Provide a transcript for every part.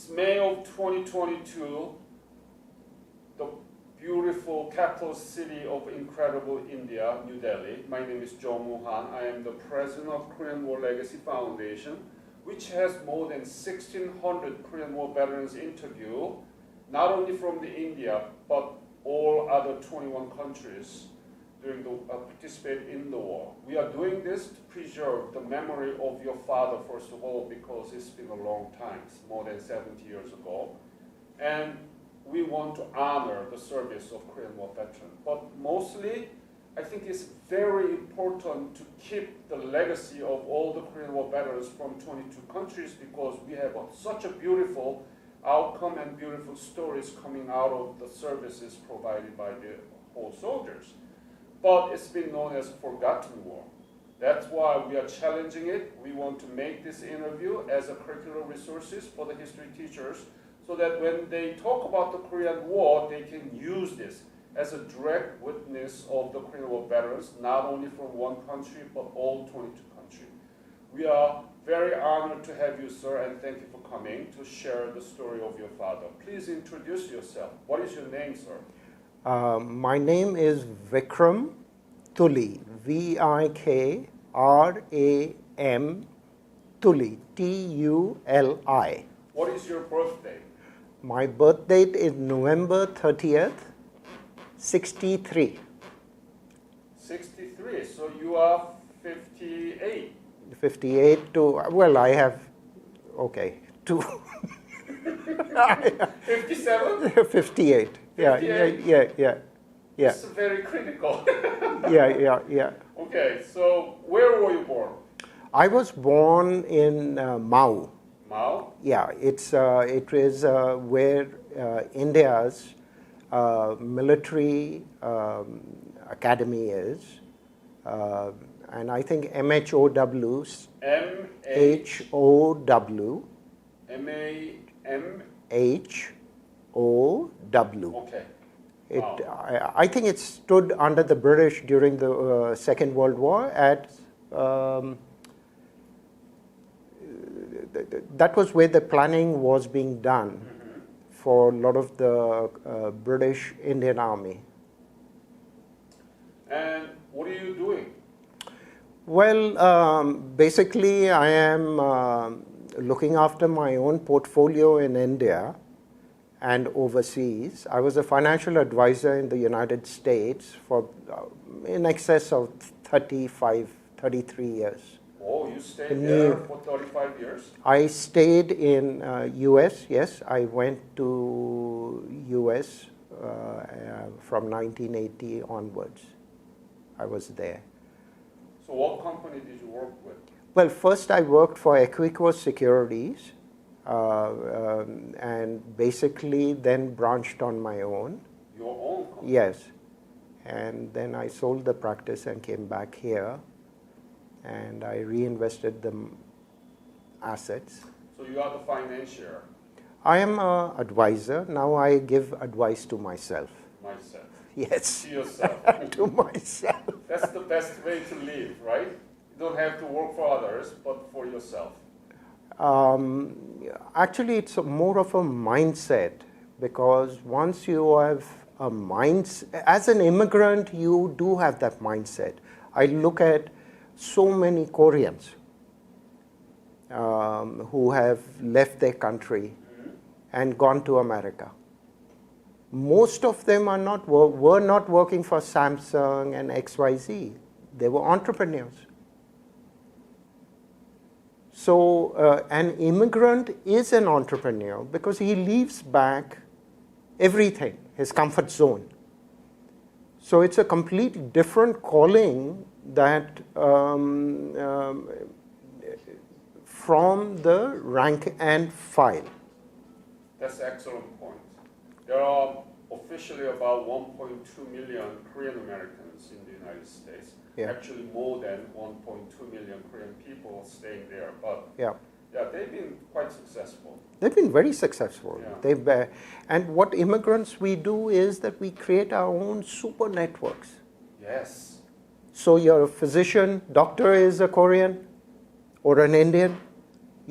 It's May of 2022, the beautiful capital city of incredible India, New Delhi. My name is Jo Mohan. I am the president of Korean War Legacy Foundation, which has more than 1,600 Korean War veterans interviewed, not only from India, but all other 21 countries during the participate in the war. We are doing this to preserve the memory of your father, first of all, because it's been a long time, it's more than 70 years ago. And we want to honor the service of Korean War veterans. But mostly, I think it's very important to keep the legacy of all the Korean War veterans from 22 countries, because we have such a beautiful outcome and beautiful stories coming out of the services provided by the whole soldiers. But it's been known as forgotten war. That's why we are challenging it. We want to make this interview as a curricular resources for the history teachers, so that when they talk about the Korean War, they can use this as a direct witness of the Korean War veterans, not only from one country, but all 22 countries. We are very honored to have you, sir, and thank you for coming to share the story of your father. Please introduce yourself. What is your name, sir? My name is Vikram Tuli, V-I-K-R-A-M Tuli, T-U-L-I. What is your birthday? My birth date is November 30th, 63. 63, so you are 58. 58 to, well, I have, okay, two. 57? 58. Yeah. It's very critical. Yeah. Okay, so where were you born? I was born in Mao. Mao? Yeah, it is where India's military academy is, and I think MHOW. MHOW. MAMHOW. Okay. I think it stood under the British during the Second World War at, that was where the planning was being done for a lot of the British Indian Army. And what are you doing? Well, basically I am looking after my own portfolio in India and overseas. I was a financial advisor in the United States for in excess of 33 years. Oh, you stayed there for 35 years? I stayed in US, yes. I went to US from 1980 onwards. I was there. So what company did you work with? Well, first I worked for Equico Securities, and basically then branched on my own. Your own company? Yes. And then I sold the practice and came back here, and I reinvested the assets. So you are the financier? I am an advisor. Now I give advice to myself. Myself? Yes. To yourself? To myself. That's the best way to live, right? You don't have to work for others, but for yourself. Actually, it's more of a mindset, because once you have a mindset, as an immigrant, you do have that mindset. I look at so many Koreans who have left their country and gone to America. Most of them were not working for Samsung and XYZ. They were entrepreneurs. So an immigrant is an entrepreneur because he leaves back everything, his comfort zone. So it's a completely different calling that from the rank and file. That's an excellent point. There are officially about 1.2 million Korean Americans in the United States. Yeah. Actually, more than 1.2 million Korean people staying there. But yeah, they've been quite successful. They've been very successful. Yeah. And what immigrants we do is that we create our own super networks. Yes. So your physician, doctor is a Korean or an Indian.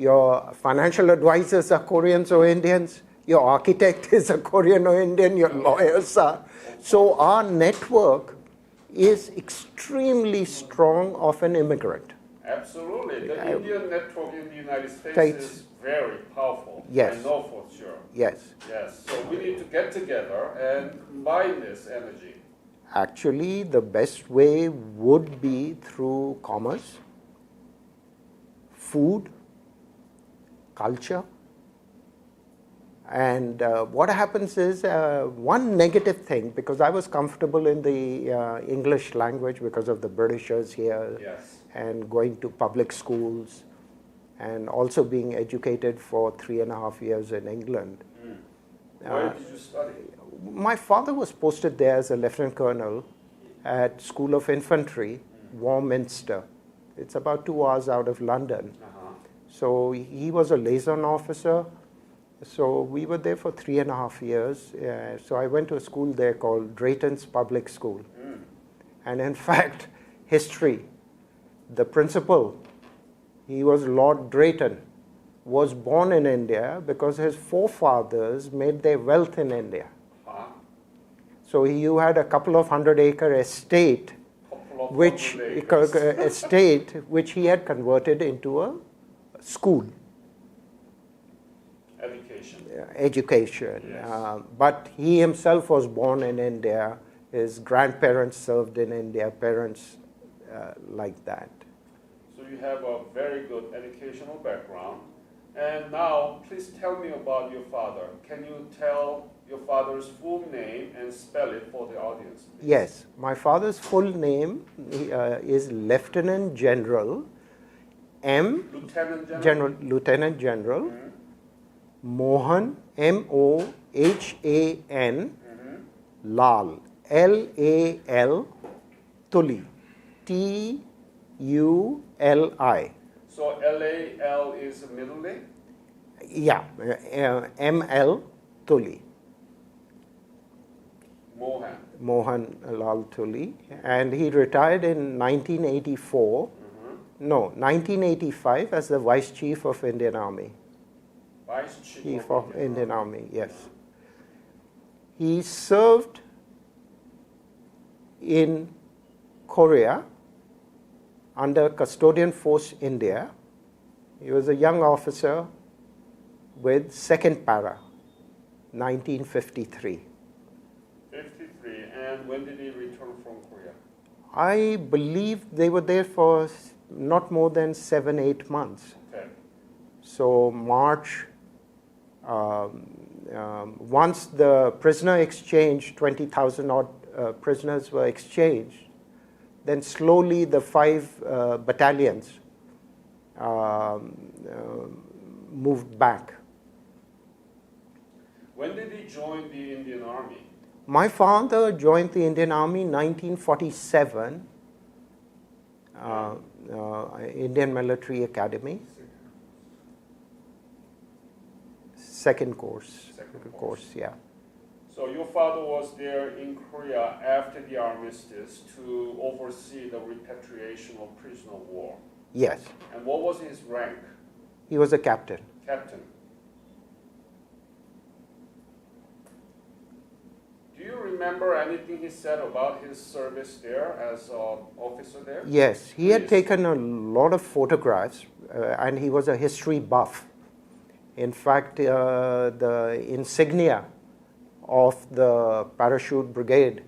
Your financial advisors are Koreans or Indians. Your architect is a Korean or Indian. Your lawyers are. So our network is extremely strong of an immigrant. Absolutely. The Indian network in the United States is very powerful. Yes. I know for sure. Yes. Yes. So we need to get together and combine this energy. Actually, the best way would be through commerce, food, culture. And what happens is one negative thing, because I was comfortable in the English language because of the Britishers here, Yes. and going to public schools and also being educated for 3.5 years in England. Where did you study? My father was posted there as a lieutenant colonel at School of Infantry, Warminster. It's about 2 hours out of London. So he was a liaison officer. So we were there for 3.5 years. So I went to a school there called Drayton's Public School. And in fact, history, the principal, he was Lord Drayton, was born in India because his forefathers made their wealth in India. So you had a couple of 100-acre estate, which he had converted into a school. Education. Yes. But he himself was born in India. His grandparents served in India, parents like that. So you have a very good educational background. And now, please tell me about your father. Can you tell your father's full name and spell it for the audience, please? Yes. My father's full name is Lieutenant General Lieutenant General Mohan, Mohan, Lal, Lal, Tuli, Tuli. So Lal is the middle name? Yeah, ML Tuli. Mohan Lal Tuli. And he retired in 1984. No, 1985 as the Vice Chief of Indian Army. Vice Chief of Indian Army, yes. He served in Korea under Custodian Force India. He was a young officer with 2nd Para, 1953. 53. And when did he return from Korea? I believe they were there for not more than 7-8 months. Okay. So March, once the prisoner exchange, 20,000 odd prisoners were exchanged, then slowly the 5 battalions moved back. When did he join the Indian Army? My father joined the Indian Army in 1947, Indian Military Academy. Second course, yeah. So your father was there in Korea after the armistice to oversee the repatriation of prisoner of war. Yes. And what was his rank? He was a captain. Captain. Do you remember anything he said about his service there as an officer there? Yes, he had taken a lot of photographs and he was a history buff. In fact, the insignia of the parachute brigade,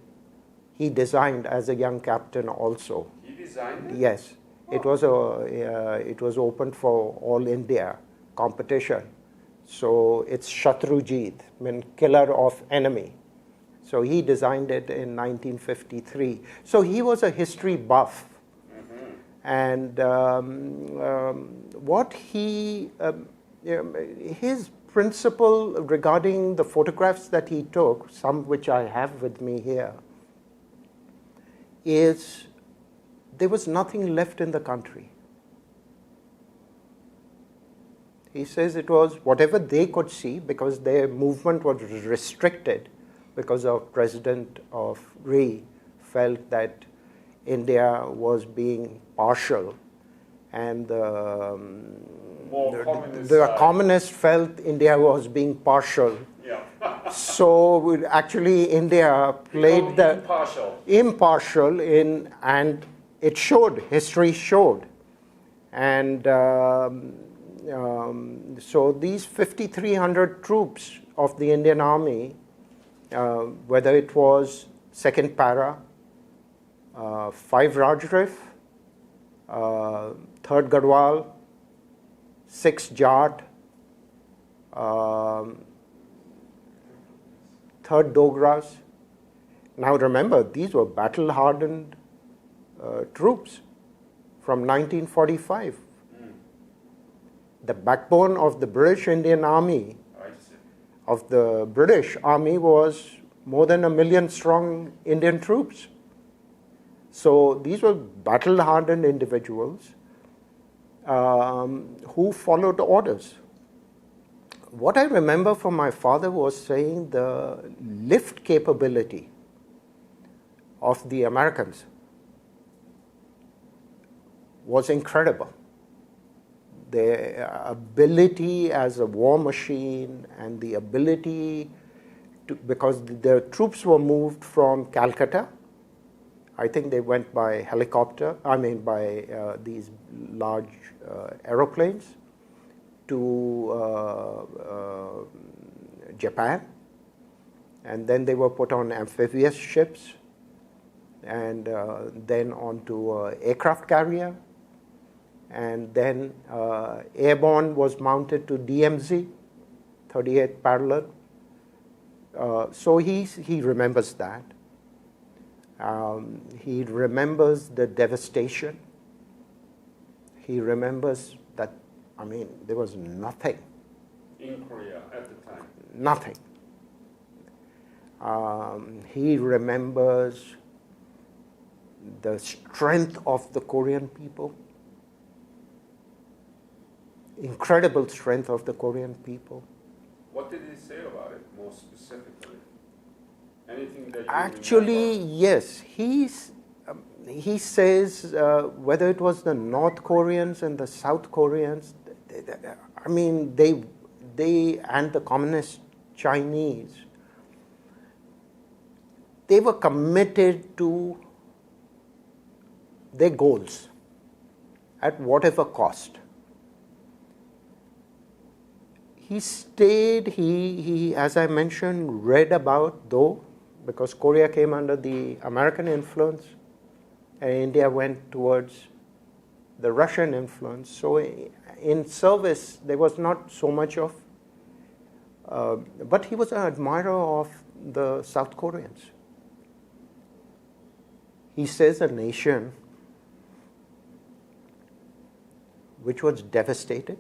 he designed as a young captain also. He designed it? Yes. It was open for all India competition. So it's Shatrujit, mean killer of enemy. So he designed it in 1953. So he was a history buff. And what his principle regarding the photographs that he took, some which I have with me here, is there was nothing left in the country. He says it was whatever they could see, because their movement was restricted because of President of Rhee felt that India was being partial and More communist the side. communists felt India was being partial. Yeah. So actually India played the impartial and it showed, history showed. And so these 5,300 troops of the Indian Army, whether it was 2nd Para, 5 Rajrif, 3rd Garhwal, 6 Jat, 3rd Dogras. Now remember, these were battle-hardened troops from 1945. The backbone of the British Indian Army, of the British Army, was more than 1 million strong Indian troops. So these were battle-hardened individuals who followed orders. What I remember from my father was saying the lift capability of the Americans was incredible. Their ability as a war machine and the ability to, because the troops were moved from Calcutta. I think they went by helicopter, by these large aeroplanes to Japan. And then they were put on amphibious ships and then onto aircraft carrier. And then airborne was mounted to DMZ, 38th parallel. So he remembers that. He remembers the devastation. He remembers that, there was nothing. In Korea at the time. Nothing. He remembers the strength of the Korean people. Incredible strength of the Korean people. What did he say about it, more specifically? Anything that you Actually, remember? yes. He says whether it was the North Koreans and the South Koreans, they and the communist Chinese, they were committed to their goals at whatever cost. He stayed, he, as I mentioned, read about, though, because Korea came under the American influence and India went towards the Russian influence. So in service, there was not so much of, but he was an admirer of the South Koreans. He says a nation which was devastated,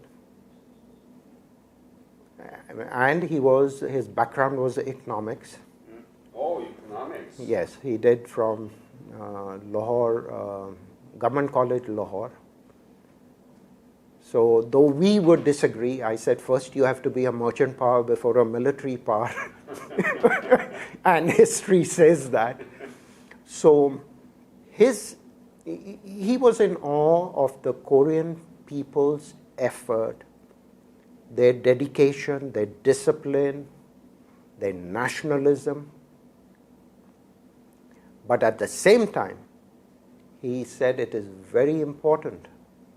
and his background was economics. Oh, economics. Yes, he did from Lahore, Government College, Lahore. So though we would disagree, I said first you have to be a merchant power before a military power. And history says that. So he was in awe of the Korean people's effort, their dedication, their discipline, their nationalism. But at the same time, he said it is very important.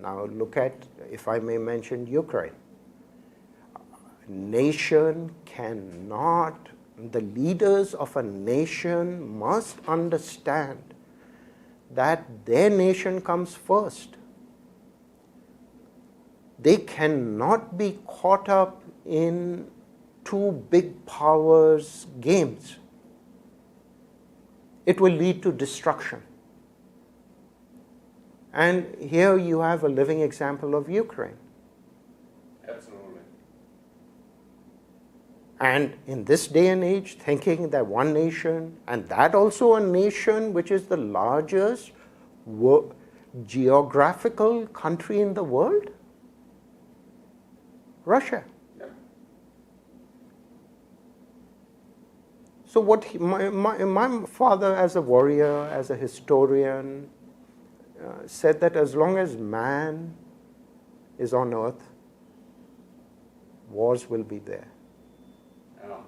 Now look at, if I may mention, Ukraine. The leaders of a nation must understand that their nation comes first. They cannot be caught up in two big powers' games. It will lead to destruction. And here you have a living example of Ukraine. Absolutely. And in this day and age, thinking that one nation, and that also a nation which is the largest geographical country in the world, Russia. Yeah. So what my father, as a warrior, as a historian, said that as long as man is on earth, wars will be there. Yeah.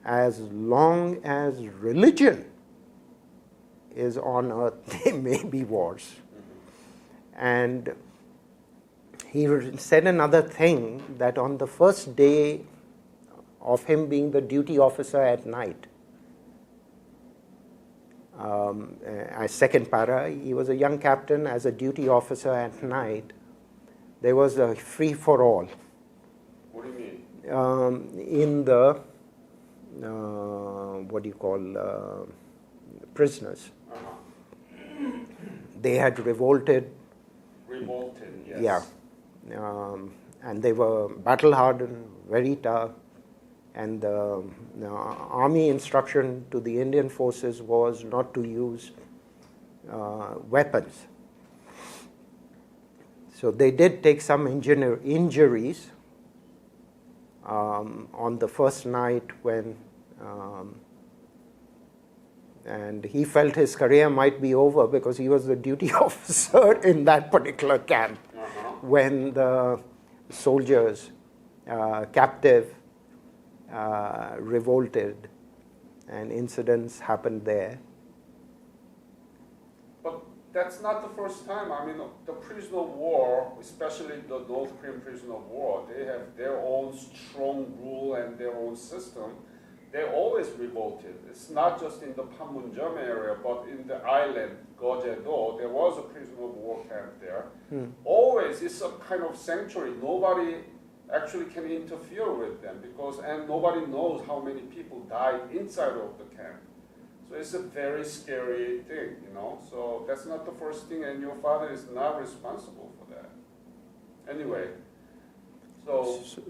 As long as religion is on earth, there may be wars. And he said another thing, that on the first day of him being the duty officer at night, as second para, he was a young captain as a duty officer at night. There was a free-for-all. What do you mean? In the, what do you call, prisoners. They had revolted. Revolted, yes. Yeah. And they were battle-hardened, very tough. And the army instruction to the Indian forces was not to use weapons. So they did take some injuries on the first night when, and he felt his career might be over because he was the duty officer in that particular camp when the soldiers, captive, revolted, and incidents happened there. But that's not the first time. I mean, the prisoner of war, especially the North Korean prisoner of war, they have their own strong rule and their own system. They always revolted. It's not just in the Panmunjom area, but in the island, Gojedo, there was a prisoner of war camp there. Always, it's a kind of sanctuary. Nobody actually can interfere with them and nobody knows how many people died inside of the camp. So it's a very scary thing, you know. So that's not the first thing, and your father is not responsible for that. Anyway,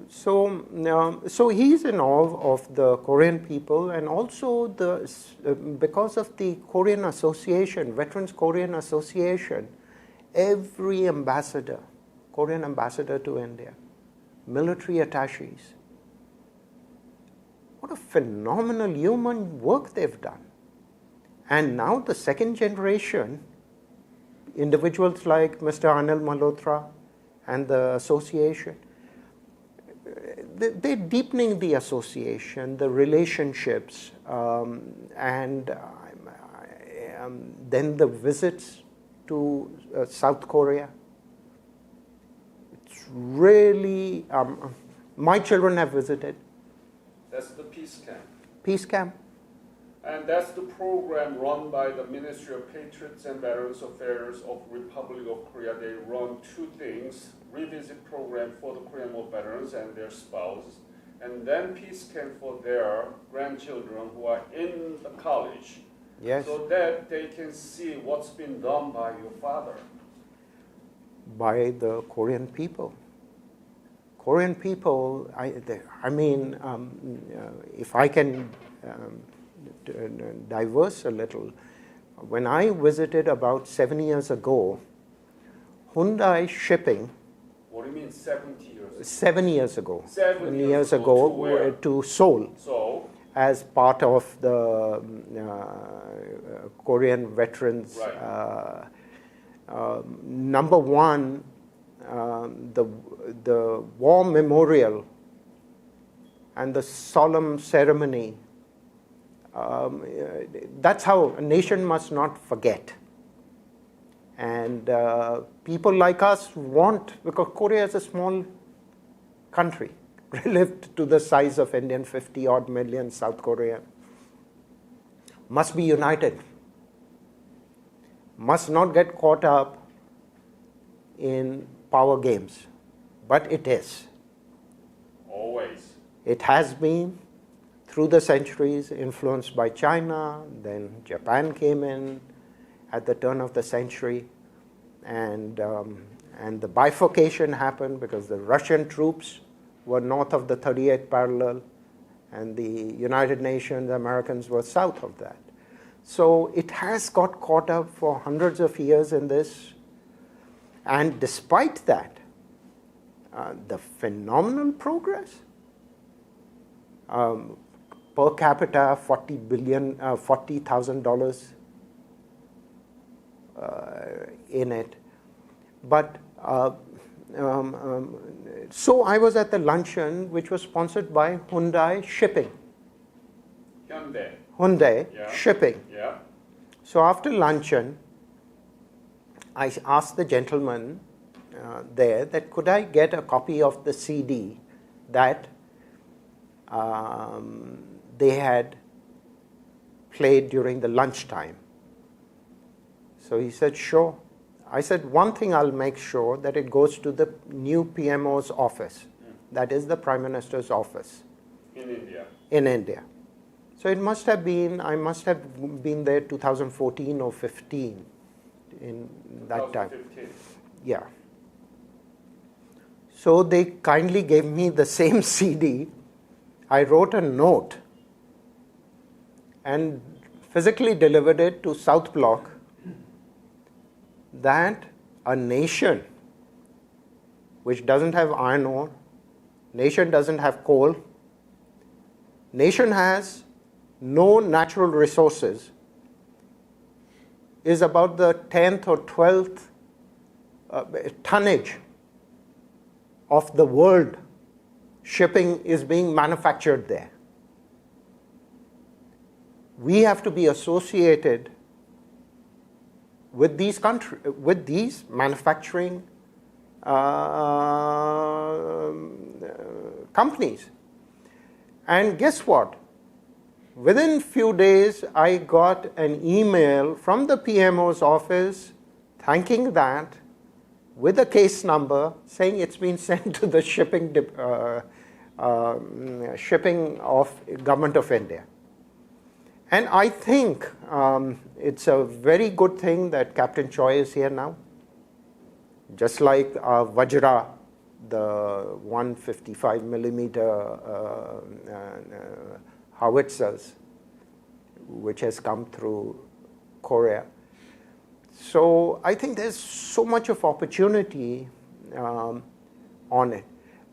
so he's in awe of the Korean people, and also because of the Korean Association, Veterans Korean Association, every ambassador, Korean ambassador to India, military attaches, what a phenomenal human work they've done. And now the second generation, individuals like Mr. Anil Malhotra and the association, they're deepening the association, the relationships, and then the visits to South Korea. It's really, my children have visited. that's the peace camp. Peace camp. And that's the program run by the Ministry of Patriots and Veterans Affairs of Republic of Korea. They run two things: revisit program for the Korean War veterans and their spouses, and then peace camp for their grandchildren who are in the college, Yes. so that they can see what's been done by your father. By the Korean people. Korean people, I mean, if I can diverse a little, when I visited about 7 years ago, Hyundai Shipping. What do you mean 70 years? 7 years ago. 7 years to ago where? to Seoul. So, As part of the Korean veterans. Right. Number one, the war memorial and the solemn ceremony. That's how a nation must not forget. And people like us want, because Korea is a small country, relative to the size of Indian 50-odd million South Korea, must be united, must not get caught up in power games. But it is. always. It has been through the centuries, influenced by China, then Japan came in at the turn of the century, and the bifurcation happened because the Russian troops were north of the 38th parallel, and the United Nations, Americans were south of that. So it has got caught up for hundreds of years in this, and despite that, the phenomenal progress, per capita, $40,000 in it. But so I was at the luncheon, which was sponsored by Hyundai Shipping. Hyundai Yeah. Shipping. Yeah. So after luncheon, I asked the gentleman there that could I get a copy of the CD that they had played during the lunchtime. So he said, sure. I said, one thing I'll make sure that it goes to the new PMO's office. That is the Prime Minister's office. In India. In India. So it must have been, I must have been there 2014 or 15 in that time. 2015. Yeah. So they kindly gave me the same CD. I wrote a note and physically delivered it to South Block that a nation which doesn't have iron ore, nation doesn't have coal, nation has no natural resources, is about the 10th or 12th tonnage of the world shipping is being manufactured there. We have to be associated with these manufacturing companies. And guess what? Within few days, I got an email from the PMO's office thanking that with a case number saying it's been sent to the shipping of Government of India. And I think it's a very good thing that Captain Choi is here now. Just like Vajra, the 155 millimeter howitzers, which has come through Korea. So I think there's so much of opportunity on it.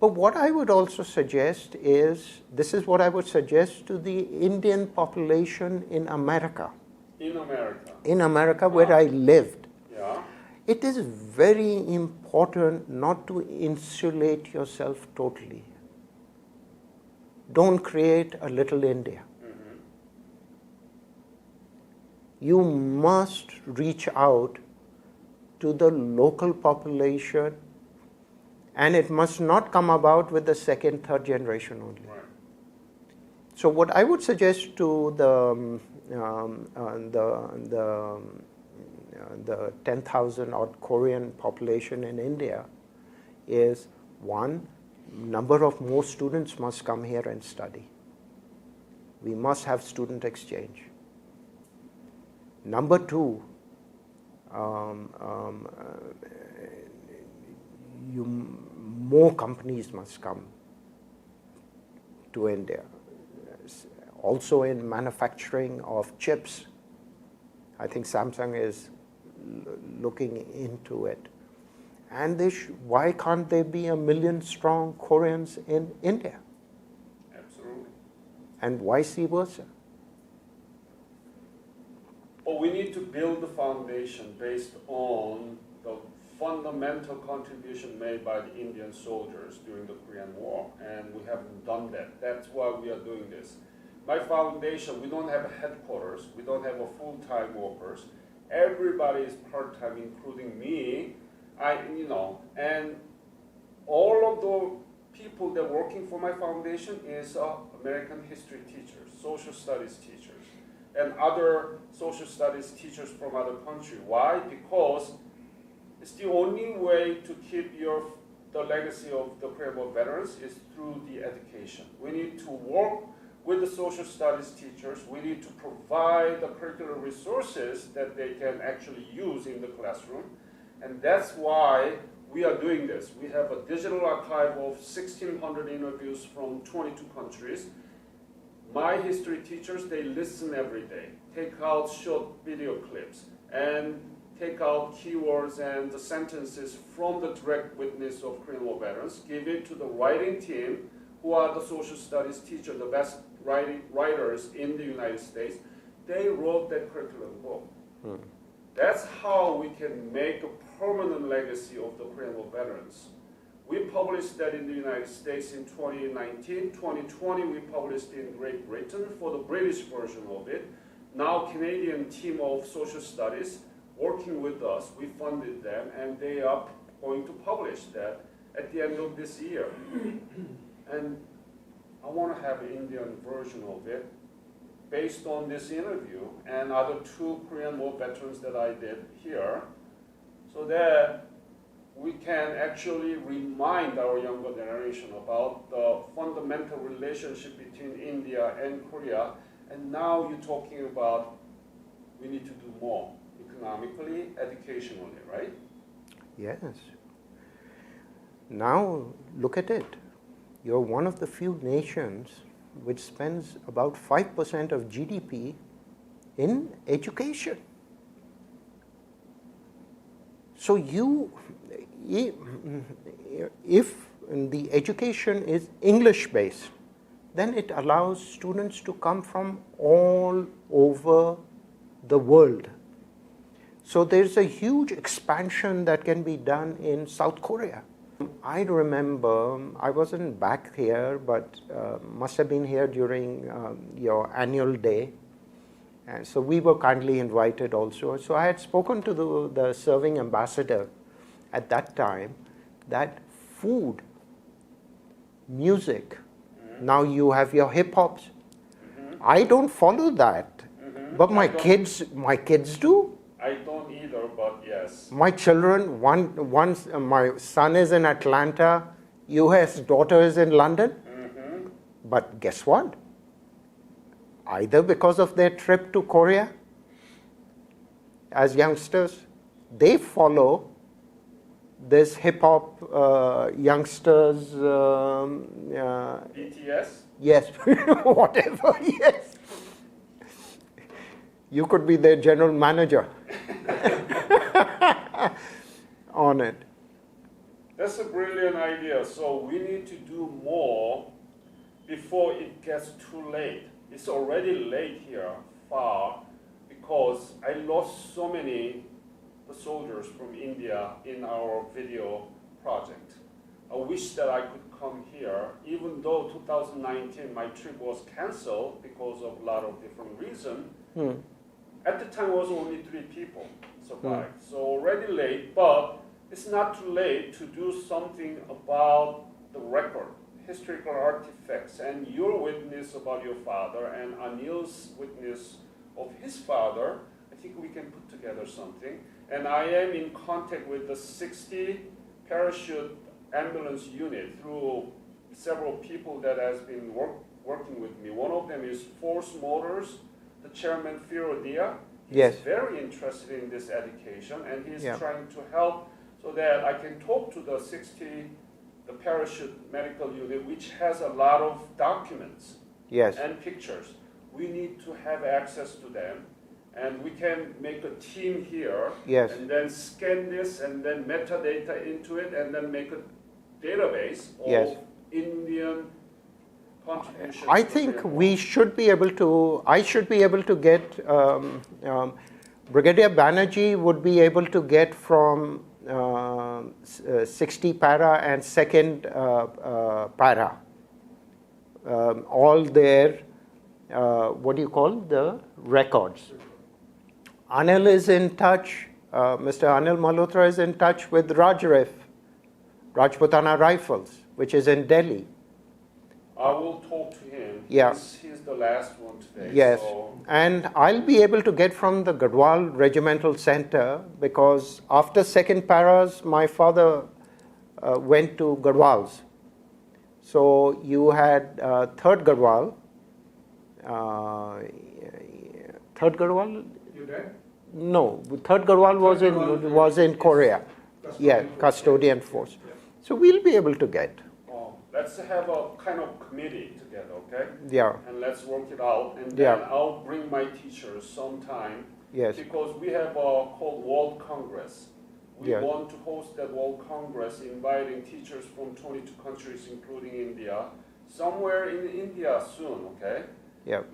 But what I would also suggest is, this is what I would suggest to the Indian population in America. In America. In America, where I lived. Yeah. It is very important not to insulate yourself totally. Don't create a little India. Mm-hmm. You must reach out to the local population, and it must not come about with the second, third generation only. Right. So what I would suggest to the 10,000 odd Korean population in India is, one, number of more students must come here and study. We must have student exchange. Number two, more companies must come to India. Also in manufacturing of chips. I think Samsung is looking into it. And why can't there be 1 million strong Koreans in India? Absolutely. And vice versa. But we need to build the foundation based on the fundamental contribution made by the Indian soldiers during the Korean War, and we haven't done that. That's why we are doing this. My foundation, we don't have a headquarters, we don't have a full-time workers. Everybody is part-time, including me. And all of the people that are working for my foundation is American history teachers, social studies teachers, and other social studies teachers from other countries. Why? Because it's the only way to keep the legacy of the Korean War veterans is through the education. We need to work with the social studies teachers. We need to provide the curricular resources that they can actually use in the classroom. And that's why we are doing this. We have a digital archive of 1,600 interviews from 22 countries. My history teachers, they listen every day, take out short video clips, and take out keywords and the sentences from the direct witness of Korean War veterans, give it to the writing team, who are the social studies teachers, the best writers in the United States. They wrote that curriculum book. That's how we can make a permanent legacy of the Korean War veterans. We published that in the United States in 2019. 2020, we published in Great Britain for the British version of it. Now, Canadian team of social studies working with us, we funded them, and they are going to publish that at the end of this year. And I want to have an Indian version of it based on this interview and other 2 Korean War veterans that I did here, so that we can actually remind our younger generation about the fundamental relationship between India and Korea. And now you're talking about we need to do more economically, educationally, right? Yes. Now look at it. You're one of the few nations which spends about 5% of GDP in education. So if the education is English-based, then it allows students to come from all over the world. So there's a huge expansion that can be done in South Korea. I remember, I wasn't back here, but must have been here during your annual day. And so we were kindly invited also. So I had spoken to the serving ambassador at that time that food, music, now you have your hip hops. I don't follow that, but my kids do. I don't either, but yes. My children, my son is in Atlanta, US daughter is in London. But guess what? Either because of their trip to Korea as youngsters, they follow this hip hop youngsters. BTS? Yes, whatever, yes. You could be their general manager on it. That's a brilliant idea. So we need to do more before it gets too late. It's already late here, far, because I lost so many soldiers from India in our video project. I wish that I could come here, even though 2019 my trip was canceled because of a lot of different reasons. At the time, it was only 3 people survived. So already late, but it's not too late to do something about the record, historical artifacts, and your witness about your father and Anil's witness of his father. I think we can put together something. And I am in contact with the 60 parachute ambulance unit through several people that has been working with me. One of them is Force Motors, the chairman Firodia. He's very interested in this education, and he's trying to help so that I can talk to the 60, the parachute medical unit, which has a lot of documents and pictures. We need to have access to them, and we can make a team here and then scan this and then metadata into it and then make a database of Indian contributions. I think we should be able to, I should be able to get, Brigadier Banerjee would be able to get from 60 para and 2nd para, all their, what do you call, the records. Anil is in touch, Mr. Anil Malhotra is in touch with Rajrif, Rajputana Rifles, which is in Delhi. I will talk to him. He's the last one today. Yes, so. And I'll be able to get from the Garhwal Regimental Center, because after 2nd paras, my father went to Garhwal's. So you had 3rd Garhwal. 3rd Garhwal? You there? No, 3rd Garhwal was in Korea. Custodian force. So we'll be able to get. Let's have a kind of committee together, okay? And let's work it out. And then I'll bring my teachers sometime. Because we have a called World Congress. We want to host that World Congress, inviting teachers from 22 countries, including India, somewhere in India soon, okay?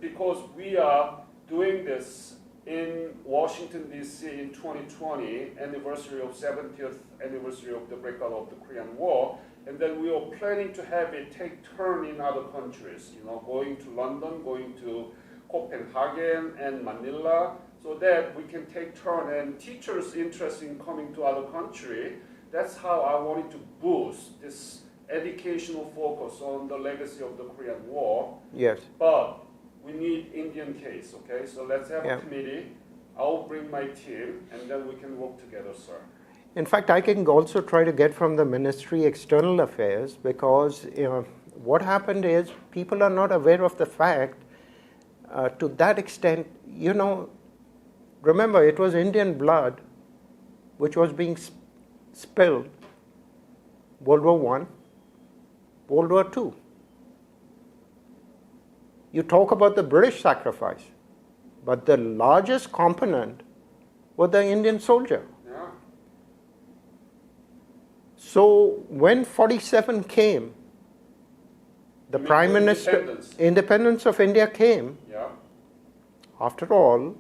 Because we are doing this in Washington, D.C. in 2020, anniversary of 70th anniversary of the breakout of the Korean War. And then we are planning to have it take turn in other countries, going to London, going to Copenhagen and Manila, so that we can take turn and teachers interested in coming to other country. That's how I wanted to boost this educational focus on the legacy of the Korean War. Yes. But we need Indian case, okay? So let's have Yeah. a committee. I'll bring my team, and then we can work together, sir. In fact, I can also try to get from the Ministry External Affairs, because what happened is people are not aware of the fact to that extent. Remember, it was Indian blood which was being spilled. World War I, World War II. You talk about the British sacrifice, but the largest component was the Indian soldier. Yeah. So when 47 came, the Prime Minister, independence of India came. Yeah. After all,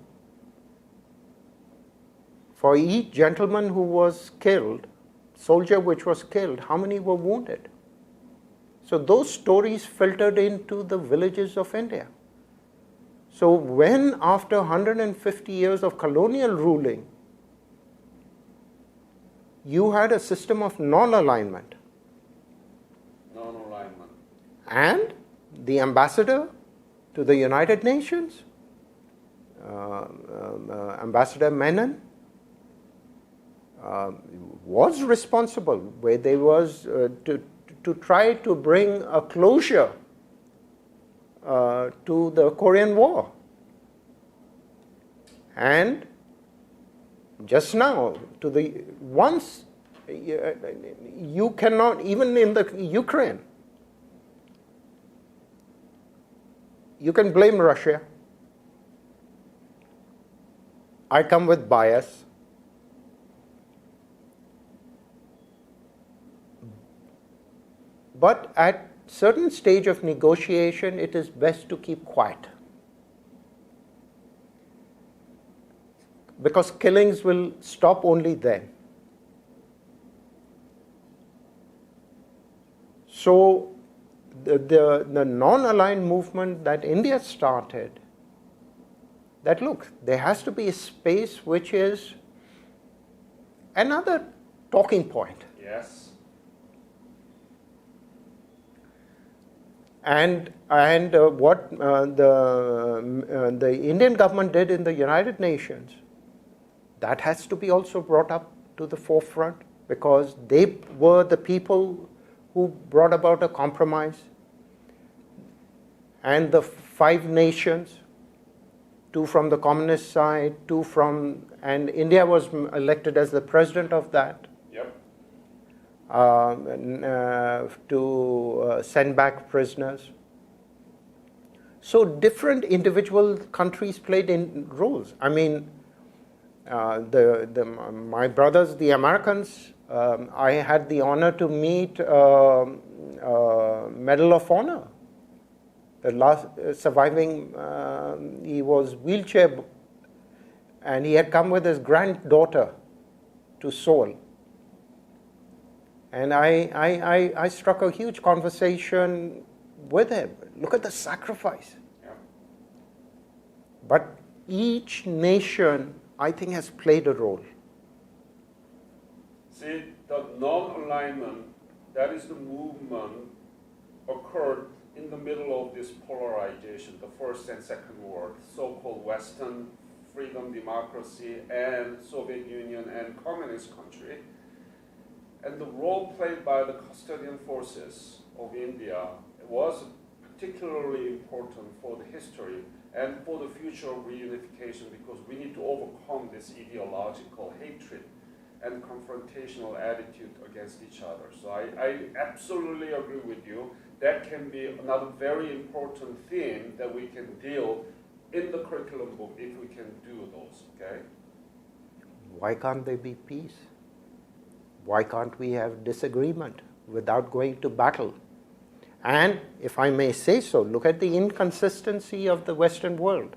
for each gentleman who was killed, soldier which was killed, how many were wounded? So those stories filtered into the villages of India. So when, after 150 years of colonial ruling, you had a system of non-alignment. Non-alignment. And the ambassador to the United Nations, Ambassador Menon, was responsible, where there was to try to bring a closure to the Korean War. And just now, once you cannot, even in the Ukraine, you can blame Russia. I come with bias. But at certain stage of negotiation, it is best to keep quiet, because killings will stop only then. So the non-aligned movement that India started, that look, there has to be a space which is another talking point. Yes. And what the Indian government did in the United Nations, that has to be also brought up to the forefront, because they were the people who brought about a compromise. And the 5 nations, 2 from the communist side, 2 from, and India was elected as the president of that. Yep. To send back prisoners. So different individual countries played in roles. I mean, my brothers, the Americans, I had the honor to meet Medal of Honor. The last surviving, he was wheelchair, and he had come with his granddaughter to Seoul. And I struck a huge conversation with him. Look at the sacrifice. Yeah. But each nation, I think, has played a role. See, the non-alignment, that is the movement occurred in the middle of this polarization, the First and Second World, so-called Western freedom, democracy, and Soviet Union and communist country. And the role played by the custodian forces of India was particularly important for the history and for the future of reunification, because we need to overcome this ideological hatred and confrontational attitude against each other. So I absolutely agree with you. That can be another very important theme that we can deal in the curriculum book if we can do those, okay? Why can't there be peace? Why can't we have disagreement without going to battle? And if I may say so, look at the inconsistency of the Western world.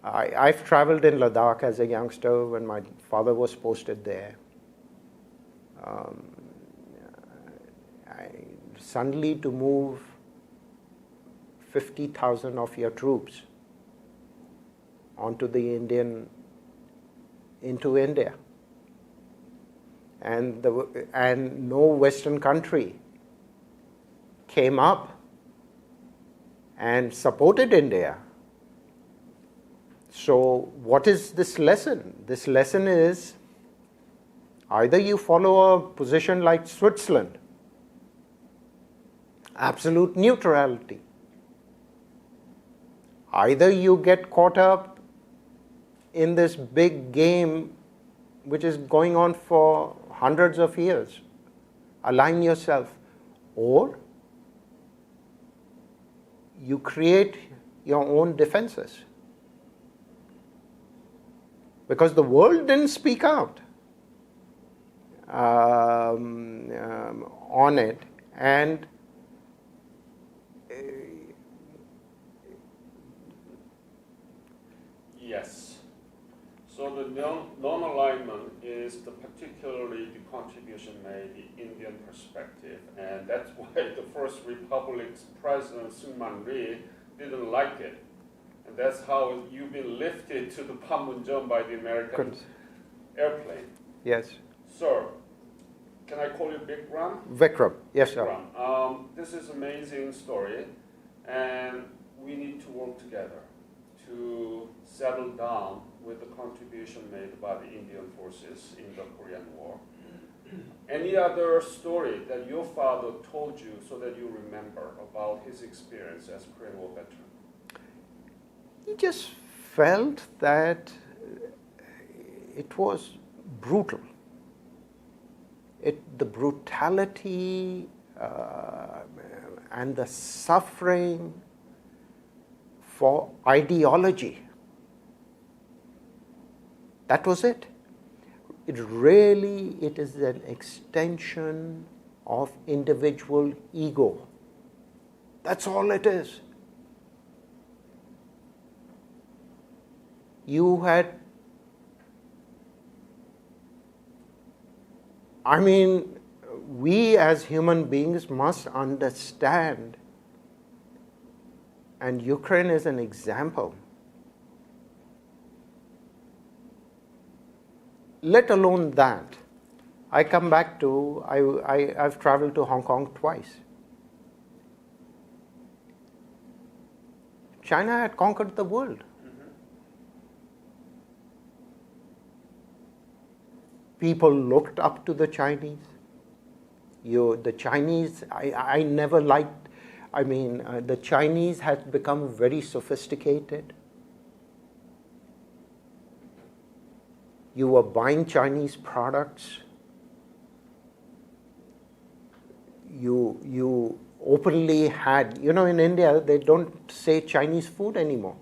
I've traveled in Ladakh as a youngster when my father was posted there. suddenly to move 50,000 of your troops into India. And no Western country came up and supported India. So what is this lesson? This lesson is either you follow a position like Switzerland, absolute neutrality. Either you get caught up in this big game which is going on for hundreds of years, align yourself, or you create your own defenses. Because the world didn't speak out on it, and yes. So the non-alignment is particularly the contribution made the Indian perspective, and that's why the First Republic's President Syngman Rhee didn't like it. And that's how you've been lifted to the Panmunjom by the American airplane. Yes. Sir, can I call you Vikram? Vikram, yes, sir. Vikram. This is an amazing story, and we need to work together to settle down with the contribution made by the Indian forces in the Korean War. Any other story that your father told you so that you remember about his experience as a Korean War veteran? He just felt that it was brutal. The brutality and the suffering for ideology. That was it. It is an extension of individual ego. That's all it is. We as human beings must understand, and Ukraine is an example. Let alone that, I come back to, I've traveled to Hong Kong twice. China had conquered the world. People looked up to the Chinese. The Chinese, I never liked, the Chinese had become very sophisticated. You were buying Chinese products. You openly had, in India, they don't say Chinese food anymore.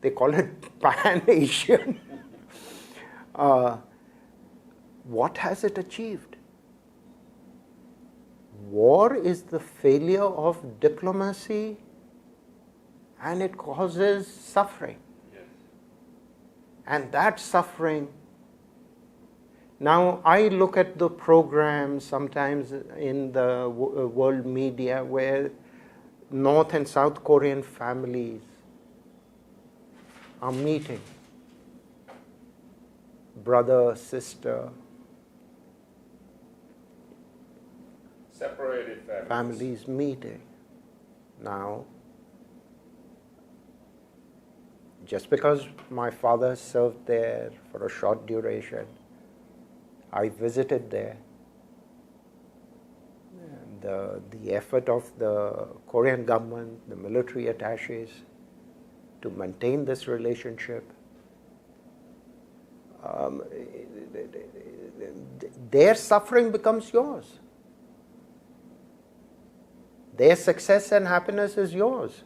They call it Pan-Asian. What has it achieved? War is the failure of diplomacy, and it causes suffering. Yes. And that suffering, now I look at the programs sometimes in the world media where North and South Korean families are meeting, brother, sister, separated families meeting. Now, just because my father served there for a short duration, I visited there. And the effort of the Korean government, the military attaches, to maintain this relationship, their suffering becomes yours. Their success and happiness is yours.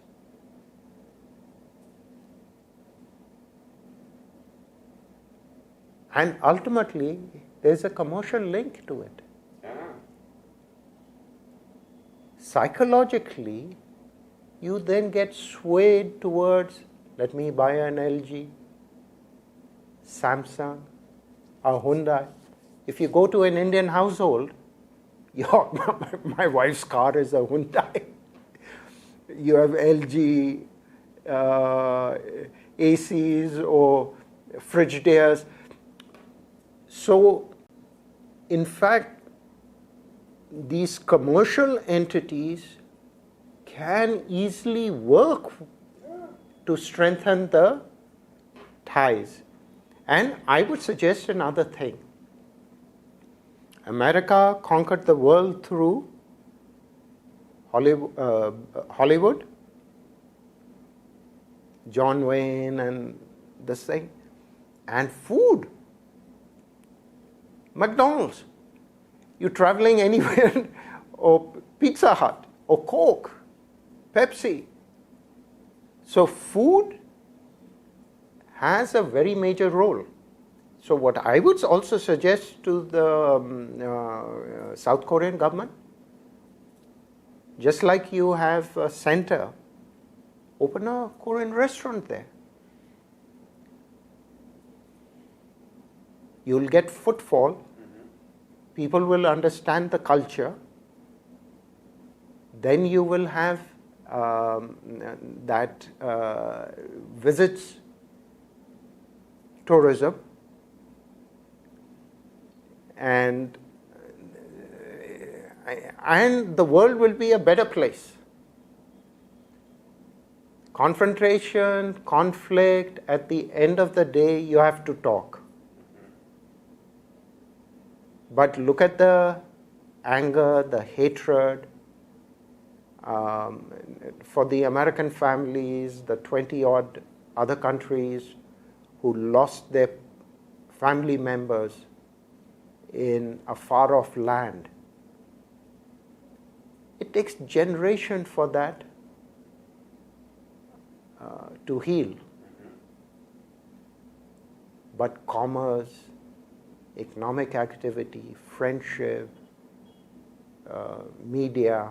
And ultimately, there's a commercial link to it. Yeah. Psychologically, you then get swayed towards, let me buy an LG, Samsung, a Hyundai. If you go to an Indian household, My wife's car is a Hyundai. You have LG ACs or Frigidaires. So, in fact, these commercial entities can easily work to strengthen the ties. And I would suggest another thing. America conquered the world through Hollywood, John Wayne and this thing, and food. McDonald's. You're traveling anywhere, or Pizza Hut, or Coke, Pepsi. So food has a very major role. So what I would also suggest to the South Korean government, just like you have a center, open a Korean restaurant there. You'll get footfall. People will understand the culture. Then you will have that visits tourism, and the world will be a better place. Confrontation, conflict, at the end of the day, you have to talk. But look at the anger, the hatred. For the American families, the 20-odd other countries who lost their family members in a far-off land. It takes generation for that to heal. But commerce, economic activity, friendship, media,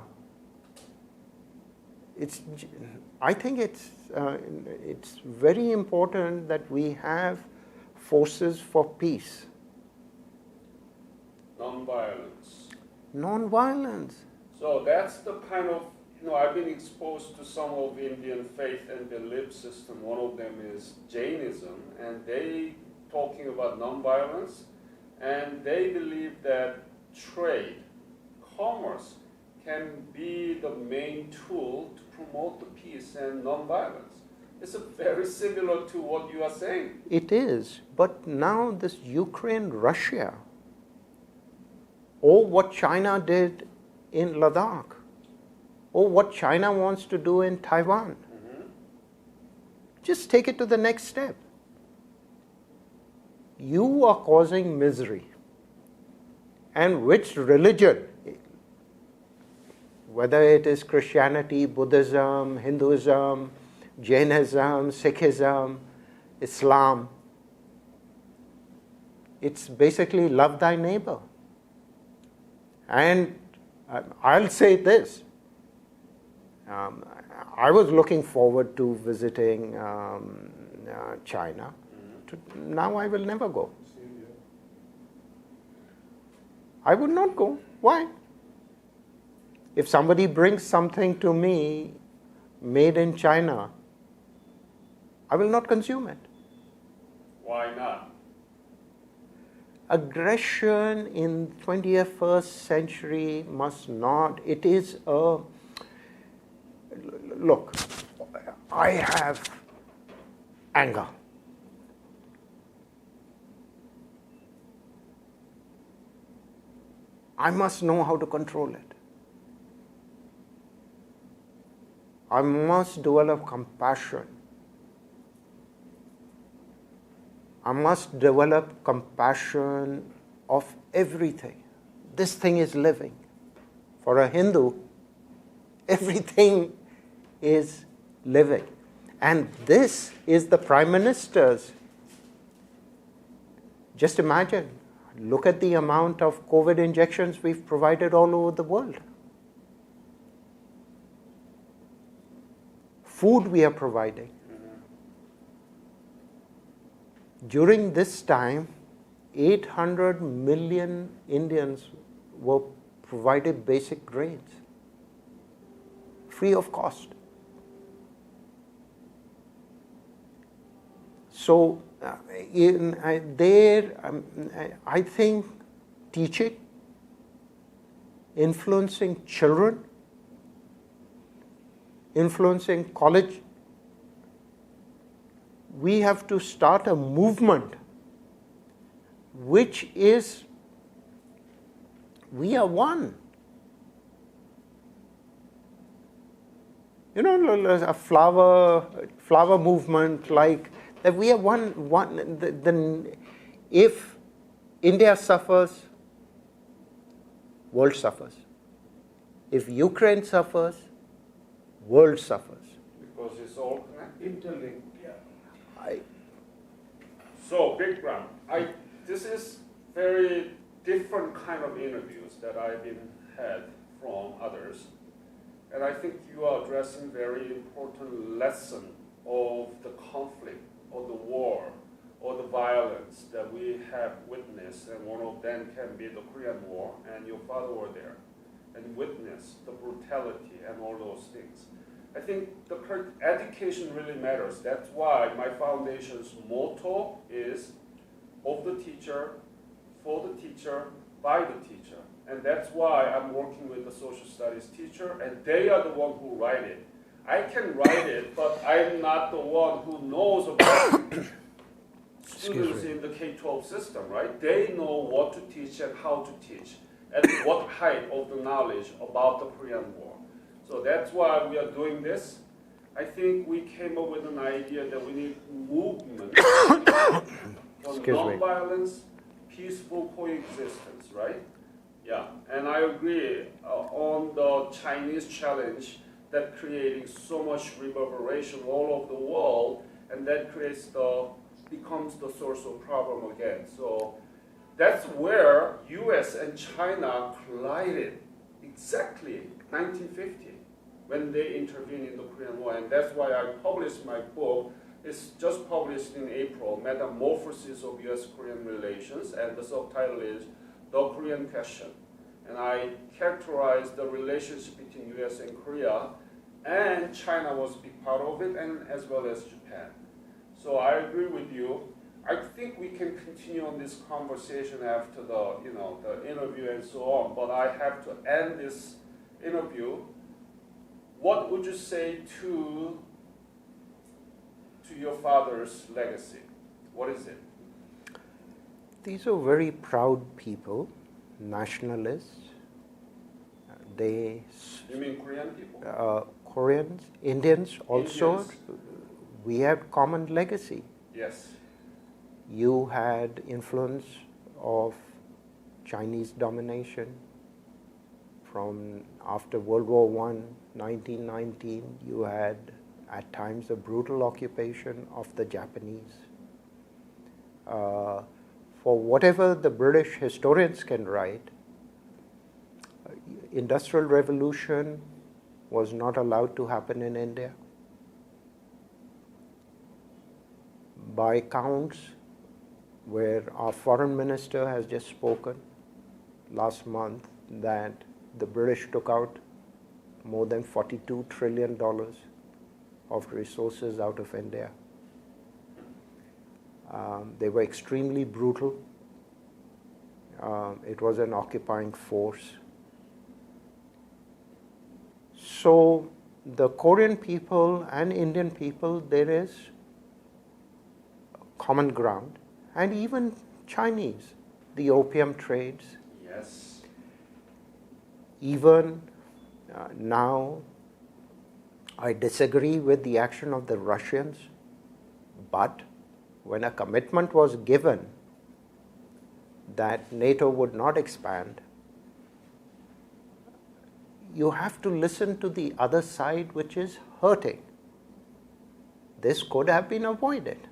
I think it's very important that we have forces for peace. Non-violence. Non-violence. So that's the kind of, I've been exposed to some of Indian faith and belief system. One of them is Jainism, and they talking about non-violence, and they believe that trade, commerce, can be the main tool to promote the peace and non-violence. It's very similar to what you are saying. It is, but now this Ukraine-Russia, or what China did in Ladakh, or what China wants to do in Taiwan, just take it to the next step. You are causing misery. And which religion, whether it is Christianity, Buddhism, Hinduism, Jainism, Sikhism, Islam, it's basically love thy neighbor. And I'll say this, I was looking forward to visiting China. Now I will never go. I would not go. Why? If somebody brings something to me made in China, I will not consume it. Why not? Aggression in 21st century must not. It is a... Look, I have anger. I must know how to control it. I must develop compassion. I must develop compassion of everything. This thing is living. For a Hindu, everything is living. And this is the Prime Minister's. Just imagine, look at the amount of COVID injections we've provided all over the world. Food we are providing. During this time, 800 million Indians were provided basic grades, free of cost. So I think teaching, influencing children, influencing college, we have to start a movement which is, we are one. You know, a flower movement, like that we are one. Then if India suffers, world suffers. If Ukraine suffers, world suffers. Because it's all connected. Interlinked, yeah. So, Vikram, this is very different kind of interviews that I've been had from others. And I think you are addressing very important lesson of the conflict or the war or the violence that we have witnessed, and one of them can be the Korean War, and your father were there and witnessed the brutality and all those things. I think the education really matters. That's why my foundation's motto is of the teacher, for the teacher, by the teacher. And that's why I'm working with the social studies teacher, and they are the one who write it. I can write it, but I'm not the one who knows about students in the K-12 system, right? They know what to teach and how to teach, and what height of the knowledge about the Korean War. So that's why we are doing this. I think we came up with an idea that we need movement for non-violence, peaceful coexistence, right? Yeah, and I agree on the Chinese challenge that creating so much reverberation all over the world, and that becomes the source of problem again. So that's where U.S. and China collided exactly 1950 when they intervened in the Korean War, and that's why I published my book. It's just published in April, Metamorphosis of U.S.-Korean Relations, and the subtitle is The Korean Question. And I characterize the relationship between U.S. and Korea, and China was a big part of it, and as well as Japan. So I agree with you. I think we can continue on this conversation after the interview and so on, but I have to end this interview. What would you say to your father's legacy? What is it? These are very proud people, nationalists. You mean Korean people? Koreans, Indians also. Indians. We have common legacy. Yes. You had influence of Chinese domination from after World War I, 1919. You had at times a brutal occupation of the Japanese. For whatever the British historians can write, Industrial Revolution was not allowed to happen in India. By counts, where our foreign minister has just spoken last month that the British took out more than $42 trillion of resources out of India. They were extremely brutal. It was an occupying force. So the Korean people and Indian people, there is common ground, and even Chinese, the opium trades. Yes. Even now, I disagree with the action of the Russians, but when a commitment was given that NATO would not expand, you have to listen to the other side, which is hurting. This could have been avoided.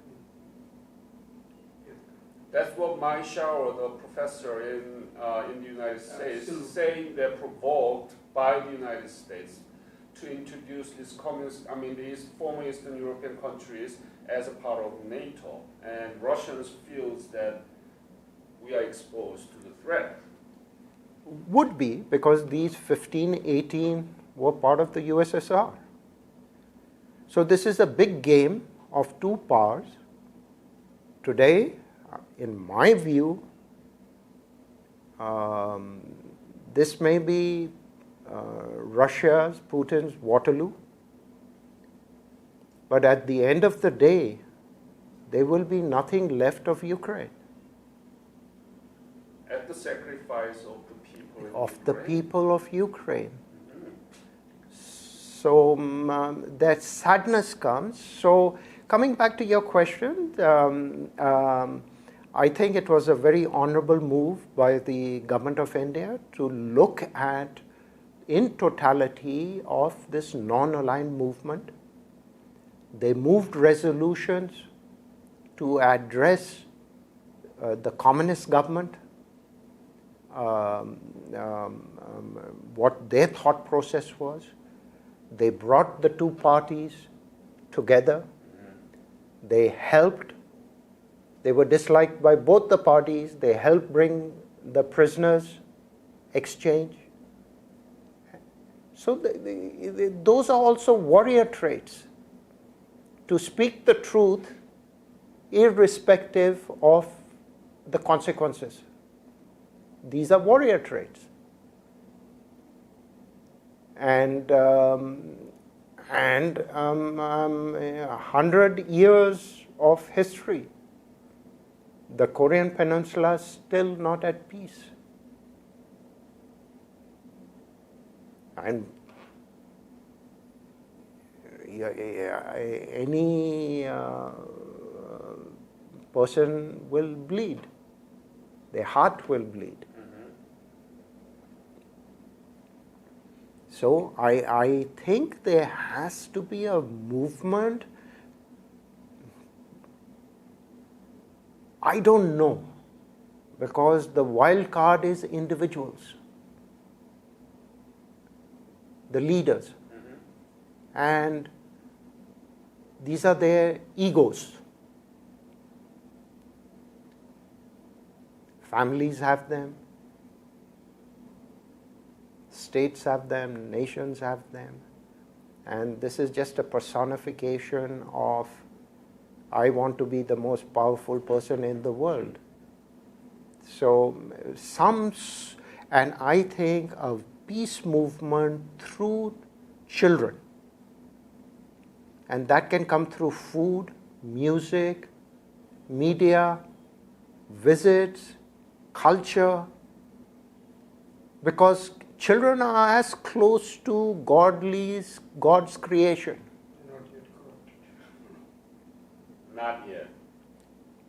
That's what my Shao, the professor in the United States, is saying. They're provoked by the United States to introduce these former Eastern European countries as a part of NATO, and Russians feels that we are exposed to the threat. would be, because these 15, 18 were part of the USSR. So this is a big game of two powers. Today, in my view, this may be Russia's, Putin's Waterloo, but at the end of the day, there will be nothing left of Ukraine. At the sacrifice of the people in Of Ukraine. the people of Ukraine. So that sadness comes. So coming back to your question, I think it was a very honorable move by the government of India to look at in totality of this non-aligned movement. They moved resolutions to address the communist government, what their thought process was. They brought the two parties together. They helped. They were disliked by both the parties. They helped bring the prisoners exchange. So those are also warrior traits. To speak the truth irrespective of the consequences. These are warrior traits. And 100 years of history, the Korean Peninsula is still not at peace. And any person will bleed. Their heart will bleed. So I think there has to be a movement. I don't know, because the wild card is individuals, the leaders, and these are their egos. Families have them. States have them, nations have them, and this is just a personification of, I want to be the most powerful person in the world. So and I think a peace movement through children, and that can come through food, music, media, visits, culture, because children are as close to God's creation. Not yet corrupted. Not yet.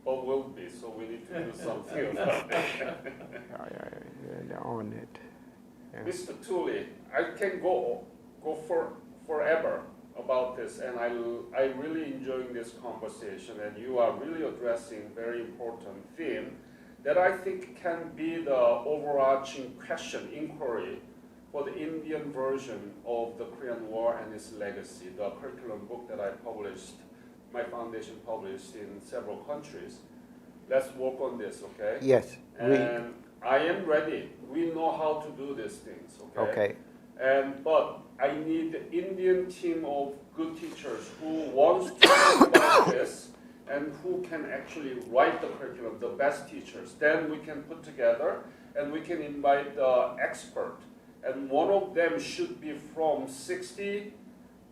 But will be, so we need to do something about it. On it. Yeah. Mr. Tuli, I can go for forever about this, and I really enjoying this conversation, and you are really addressing very important theme that I think can be the overarching question, inquiry, for the Indian version of the Korean War and its legacy, the curriculum book that I published, my foundation published in several countries. Let's work on this, okay? Yes. And I am ready. We know how to do these things, okay? Okay. But I need the Indian team of good teachers who wants to think about this and who can actually write the curriculum, the best teachers. Then we can put together and we can invite the expert. And one of them should be from 60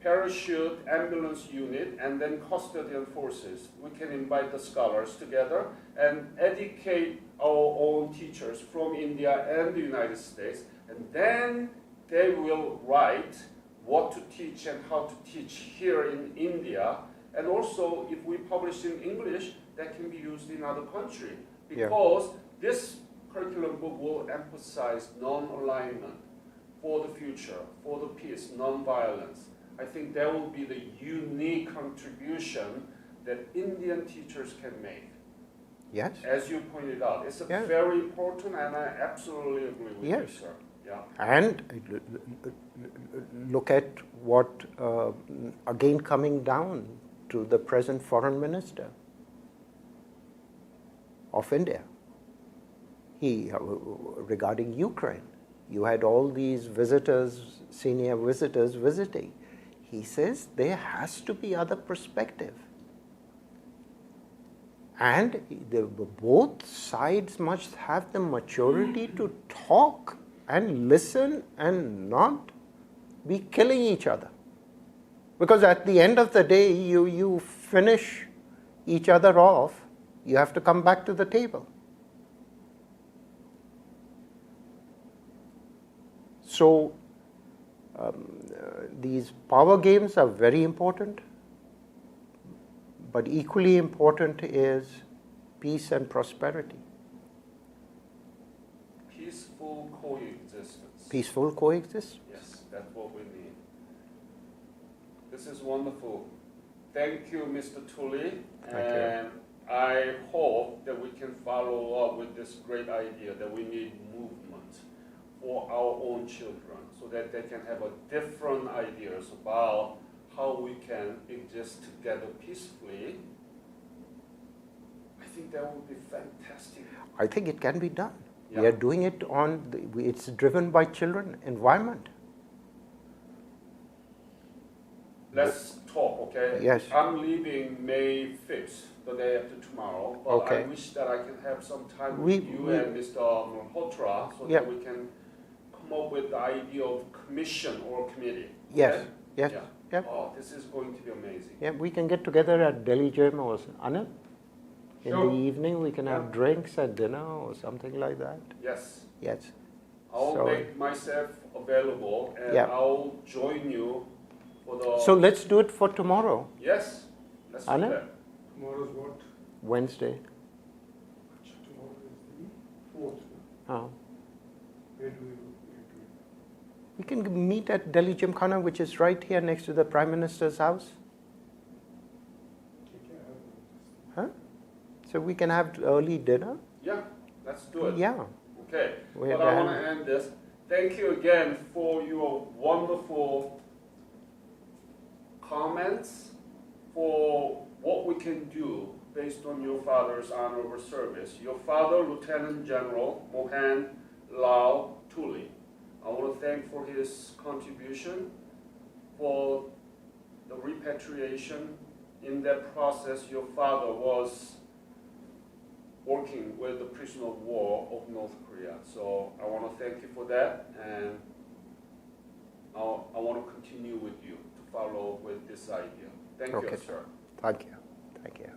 parachute ambulance unit and then custodian forces. We can invite the scholars together and educate our own teachers from India and the United States. And then they will write what to teach and how to teach here in India. And also, if we publish in English, that can be used in other countries. Because this curriculum book will emphasize non-alignment for the future, for the peace, non-violence. I think that will be the unique contribution that Indian teachers can make. Yes. As you pointed out, it's very important, and I absolutely agree with you, sir. Yeah. And look at what, again coming down to the present foreign minister of India, regarding Ukraine, You had all these visitors, senior visitors visiting. He says there has to be other perspective. And both sides must have the maturity to talk and listen and not be killing each other. Because at the end of the day, you finish each other off, you have to come back to the table. So these power games are very important, but equally important is peace and prosperity. Peaceful coexistence. Peaceful coexistence. Yes, that's what we need. This is wonderful. Thank you, Mr. Tuli. And I hope that we can follow up with this great idea that we need movement for our own children so that they can have a different ideas about how we can exist together peacefully. I think that would be fantastic. I think it can be done. Yeah. We are doing it it's driven by children, environment. Let's talk, okay? Yes. I'm leaving May 5th, the day after tomorrow, but Okay. I wish that I can have some time We- with you we- and Mr. Malhotra so Yeah. that we can come up with the idea of commission or committee. Yes, okay? yes, Yeah. yeah. Oh, this is going to be amazing. Yeah, we can get together at Delhi Gym or Anil. In Sure. the evening, we can Yeah. have drinks at dinner or something like that. Yes. Yes. I'll So- make myself available and Yeah. I'll join you for the... So let's do it for tomorrow, Yes, let's do Anand? that. Tomorrow's what? Wednesday. Tomorrow is the 4th. Oh. Where do we do We can meet at Delhi Gymkhana, which is right here next to the Prime Minister's house. Huh? So we can have early dinner. Yeah, let's do it. Yeah. Okay, We but have I to want to end this. Thank you again for your wonderful comments, for what we can do based on your father's honorable service. Your father, Lieutenant General Mohan Lal Tuli. I want to thank for his contribution, for the repatriation. In that process, your father was working with the prisoner of war of North Korea. So I want to thank you for that, and I want to continue with you to follow with this idea. Thank Okay. you, sir. Thank you. Thank you.